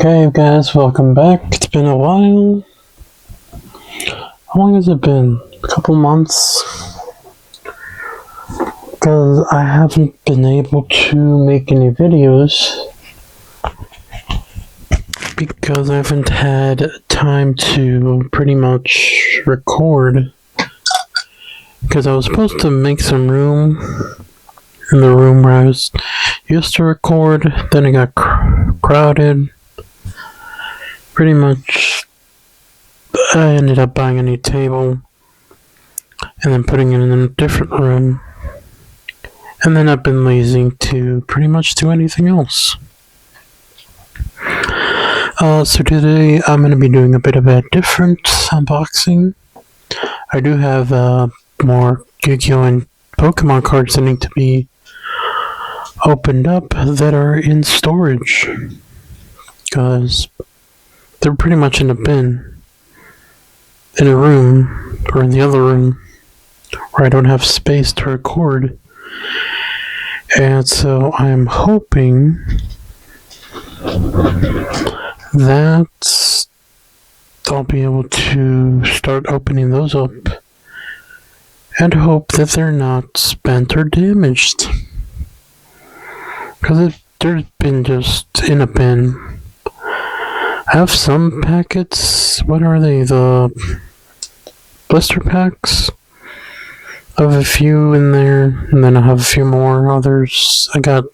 Okay, guys, welcome back. It's been a while. How long has it been? A couple months? Because I haven't been able to make any videos because I haven't had time to pretty much record. Because I was supposed to make some room in the room where I was used to record, then it got crowded. Pretty much, I ended up buying a new table and then putting it in a different room. And then I've been lazy to pretty much do anything else. So today I'm going to be doing a bit of a different unboxing. I do have more Yu-Gi-Oh! And Pokemon cards that need to be opened up that are in storage. Because they're pretty much in a bin. In a room, or in the other room, where I don't have space to record. And so I'm hoping that I'll be able to start opening those up and hope that they're not spent or damaged. Because they've been just in a bin. I have some packets. What are they? The blister packs? I have a few in there, and then I have a few more others. I got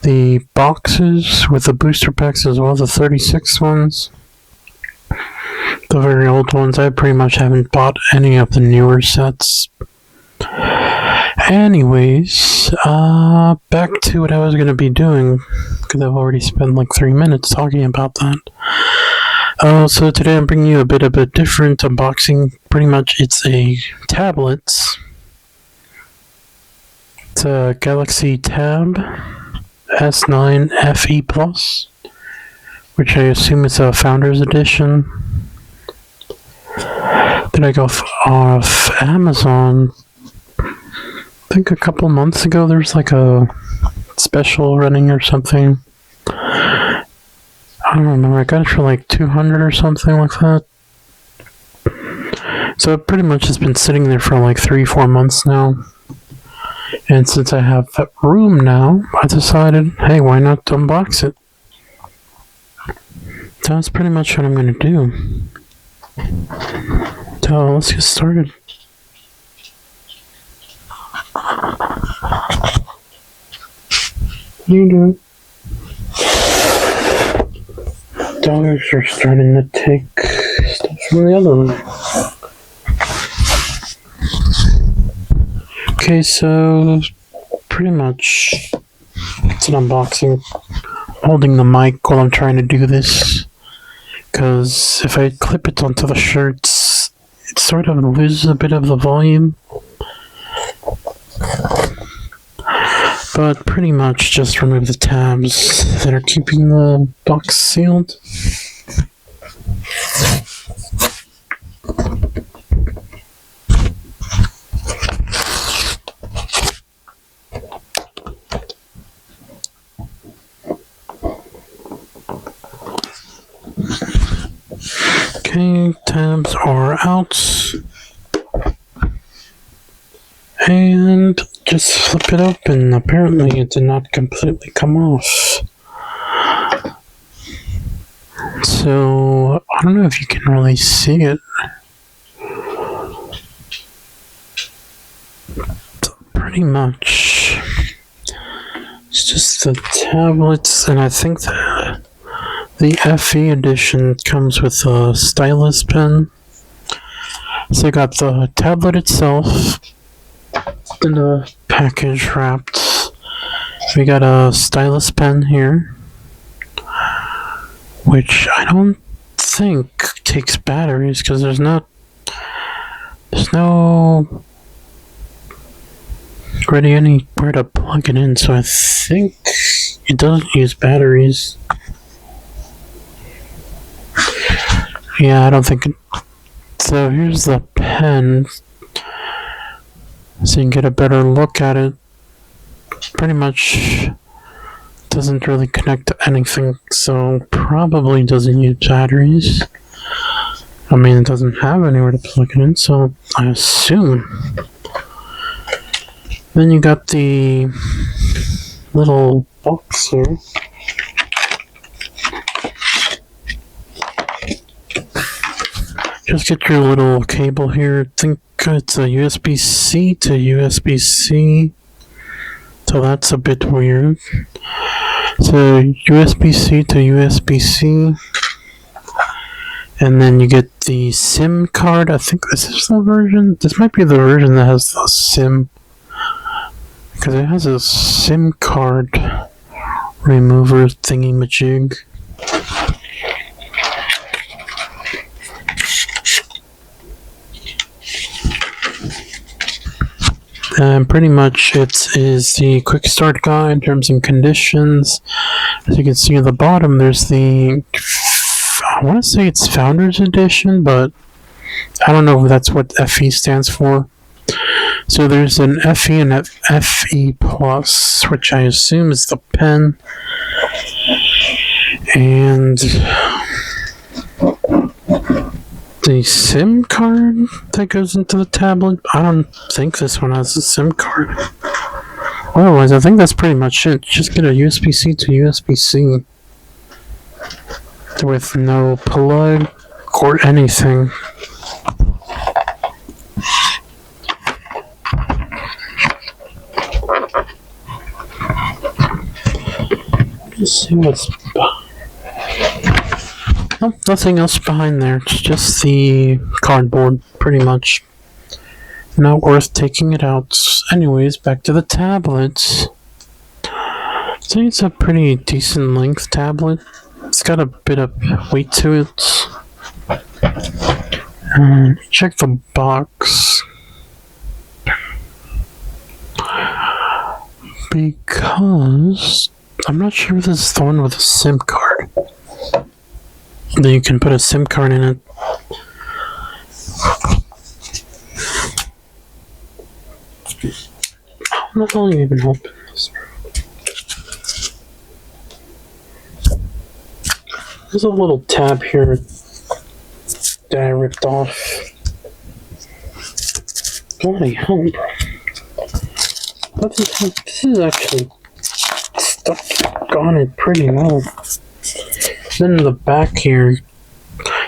the boxes with the booster packs as well, the 36 ones. The very old ones. I pretty much haven't bought any of the newer sets. Anyways, back to what I was going to be doing, because I've already spent like 3 minutes talking about that. So today I'm bringing you a bit of a different unboxing. Pretty much it's a tablet. It's a Galaxy Tab S9 FE Plus, which I assume is a Founders Edition. That I got off Amazon. I think a couple months ago there was like a special running or something. I don't remember. I got it for like $200 or something like that. So it pretty much has been sitting there for like 3-4 months now. And since I have room now, I decided, hey, why not unbox it? So that's pretty much what I'm going to do. So let's get started. What are you doing? Dogs are starting to take stuff from the other room. Okay, so pretty much it's an unboxing. I'm holding the mic while I'm trying to do this, because if I clip it onto the shirts, it sort of loses a bit of the volume. But pretty much just remove the tabs that are keeping the box sealed. Okay, tabs are out. And just flip it open. Apparently it did not completely come off. So, I don't know if you can really see it. Pretty much. It's just the tablets, and I think the FE edition comes with a stylus pen. So I got the tablet itself in the package wrapped. We got a stylus pen here, which I don't think takes batteries because there's no really anywhere to plug it in, so I think it doesn't use batteries. Yeah, I don't think it. So here's the pen, so you can get a better look at it. Pretty much doesn't really connect to anything, so probably doesn't use batteries. I mean, it doesn't have anywhere to plug it in, so I assume. Then you got the little box here. Just get your little cable here. I think it's a USB-C to USB-C. So that's a bit weird. So USB-C to USB-C. And then you get the SIM card. I think this is the version. This might be the version that has the SIM. Because it has a SIM card remover thingy-majig. And pretty much it is the quick start guide, terms and conditions. As you can see at the bottom, there's the, I want to say it's Founders Edition, but I don't know if that's what FE stands for. So there's an FE and FE Plus, which I assume is the pen. And the SIM card that goes into the tablet. I don't think this one has a SIM card. Otherwise, I think that's pretty much it. Just get a USB-C to USB-C with no plug or anything. Let's see what's nope, nothing else behind there. It's just the cardboard, pretty much. Not worth taking it out. Anyways, back to the tablets. I think it's a pretty decent length tablet. It's got a bit of weight to it. Check the box. Because I'm not sure if this is the one with a SIM card. Then you can put a SIM card in it. I'm not really even open this. There's a little tab here that I ripped off. Bloody hell, bro. But this is actually stuck on it pretty well. Then in the back here,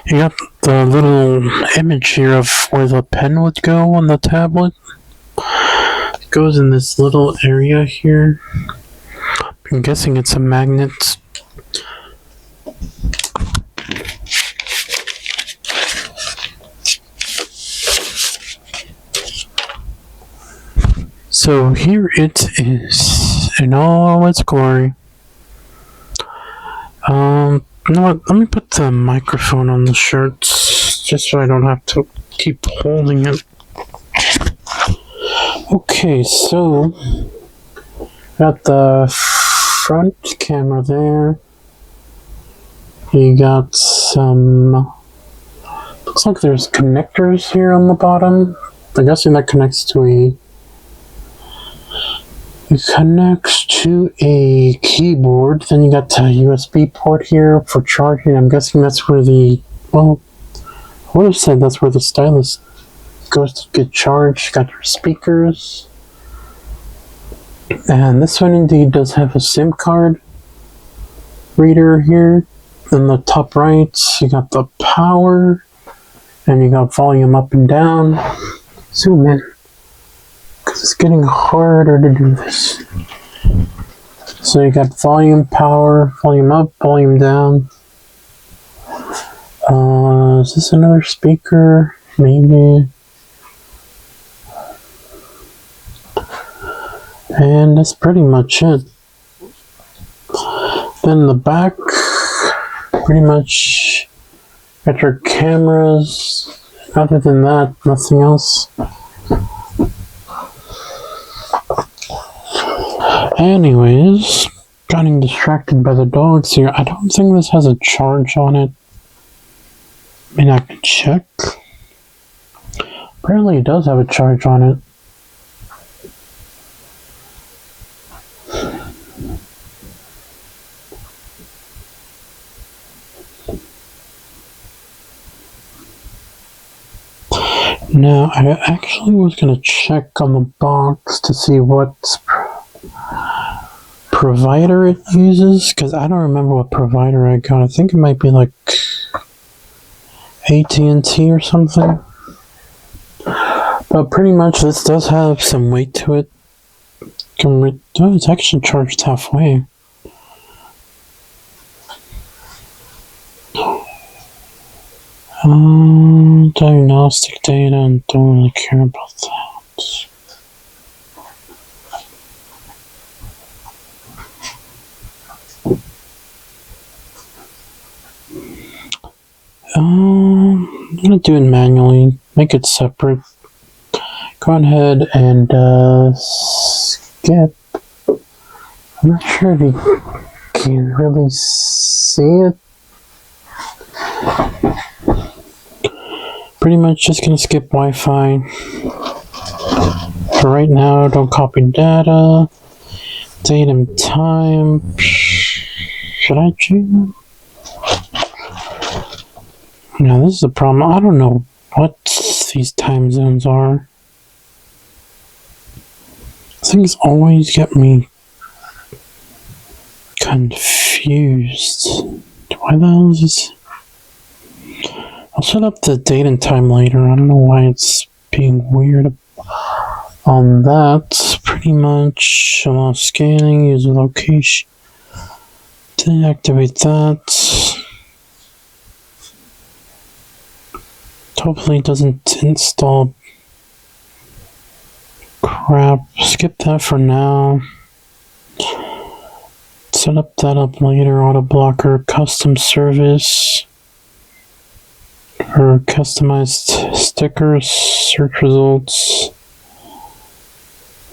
you got the little image here of where the pen would go on the tablet. It goes in this little area here. I'm guessing it's a magnet. So here it is in all its glory. You know what? Let me put the microphone on the shirt just so I don't have to keep holding it. Okay, so got the front camera there. You got some. Looks like there's connectors here on the bottom. I'm guessing that connects to a. It connects to a keyboard. Then you got the USB port here for charging. I'm guessing that's where the, well, I would have said that's where the stylus goes to get charged. Got your speakers. And this one indeed does have a SIM card reader here. In the top right, you got the power. And you got volume up and down. Zoom in. It's getting harder to do this. So you got volume, power, volume up, volume down. Is this another speaker? Maybe. And that's pretty much it. Then the back, pretty much got your cameras. Other than that, nothing else. Anyways, getting distracted by the dogs here. I don't think this has a charge on it. I mean, I can check. Apparently it does have a charge on it. Now, I actually was going to check on the box to see what provider it uses, because I don't remember what provider I got. I think it might be like AT&T or something. But pretty much this does have some weight to it. Oh, it's actually charged halfway. Diagnostic data, and don't really care about that. I'm gonna do it manually, make it separate. Go ahead and skip. I'm not sure if you can really see it. Pretty much just gonna skip Wi-Fi. For right now, don't copy data. Date and time. Should I change? Now this is a problem. I don't know what these time zones are. Things always get me confused. Why the hell is this? I'll set up the date and time later. I don't know why it's being weird on that. Pretty much allow scanning, use a location. Deactivate that. Hopefully it doesn't install crap. Skip that for now. Set up that up later. Auto blocker, custom service. For customized stickers, search results.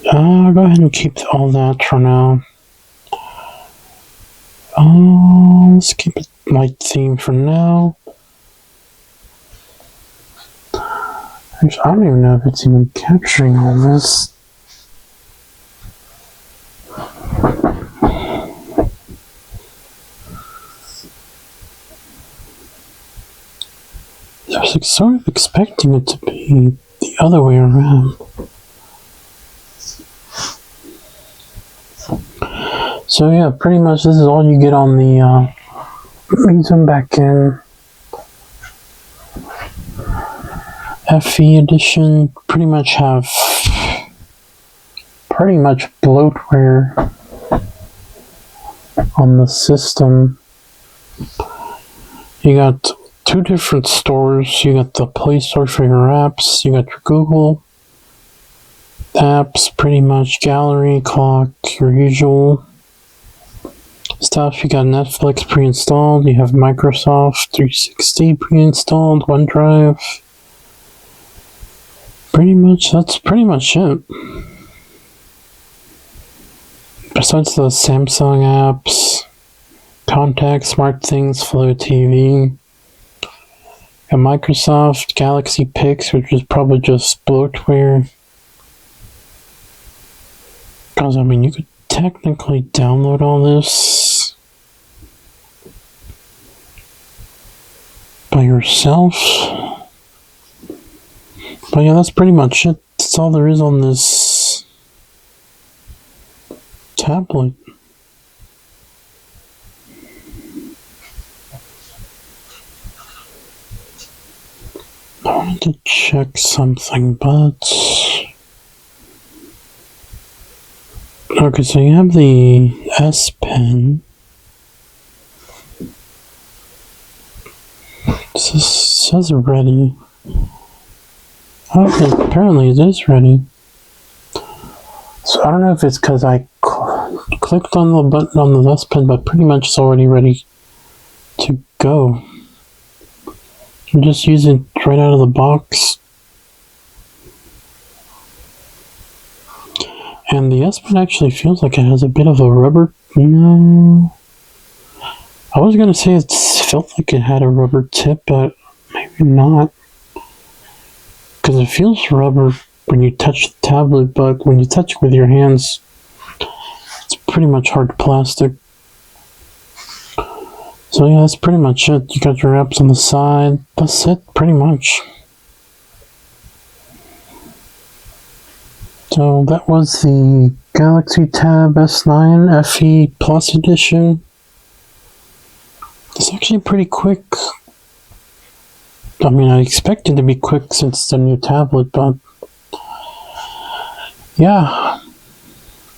Go ahead and keep all that for now. Let's keep it light theme for now. Actually, I don't even know if it's even capturing all this. I was sort of expecting it to be the other way around. So yeah, pretty much this is all you get on the let me zoom back in. FE edition pretty much have bloatware on the system. You got two different stores. You got the Play Store for your apps. You got your Google apps, pretty much gallery, clock, your usual stuff. You got Netflix pre-installed. You have Microsoft 360 pre-installed, OneDrive. That's pretty much it. Besides the Samsung apps, Contact, SmartThings, Flow TV. A Microsoft Galaxy Pix, which is probably just bloatware. Because, I mean, you could technically download all this by yourself. But yeah, that's pretty much it. That's all there is on this tablet. I wanted to check something, but... Okay, so you have the S Pen. This says ready. Okay, apparently it is ready. So I don't know if it's because I clicked on the button on the S Pen, but pretty much it's already ready to go. You just use it right out of the box. And the S Pen actually feels like it has a bit of a rubber. No. I was going to say it felt like it had a rubber tip, but maybe not. Because it feels rubber when you touch the tablet, but when you touch it with your hands, it's pretty much hard plastic. So yeah, that's pretty much it. You got your apps on the side. That's it, pretty much. So that was the Galaxy Tab S9 FE Plus Edition. It's actually pretty quick. I mean, I expect it to be quick since it's a new tablet, but yeah.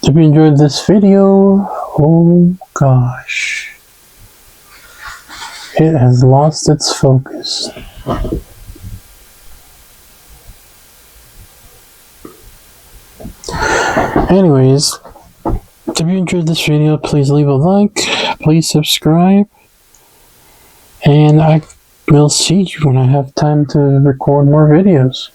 If you enjoyed this video, oh gosh, it has lost its focus. Anyways, if you enjoyed this video, please leave a like, please subscribe, and I will see you when I have time to record more videos.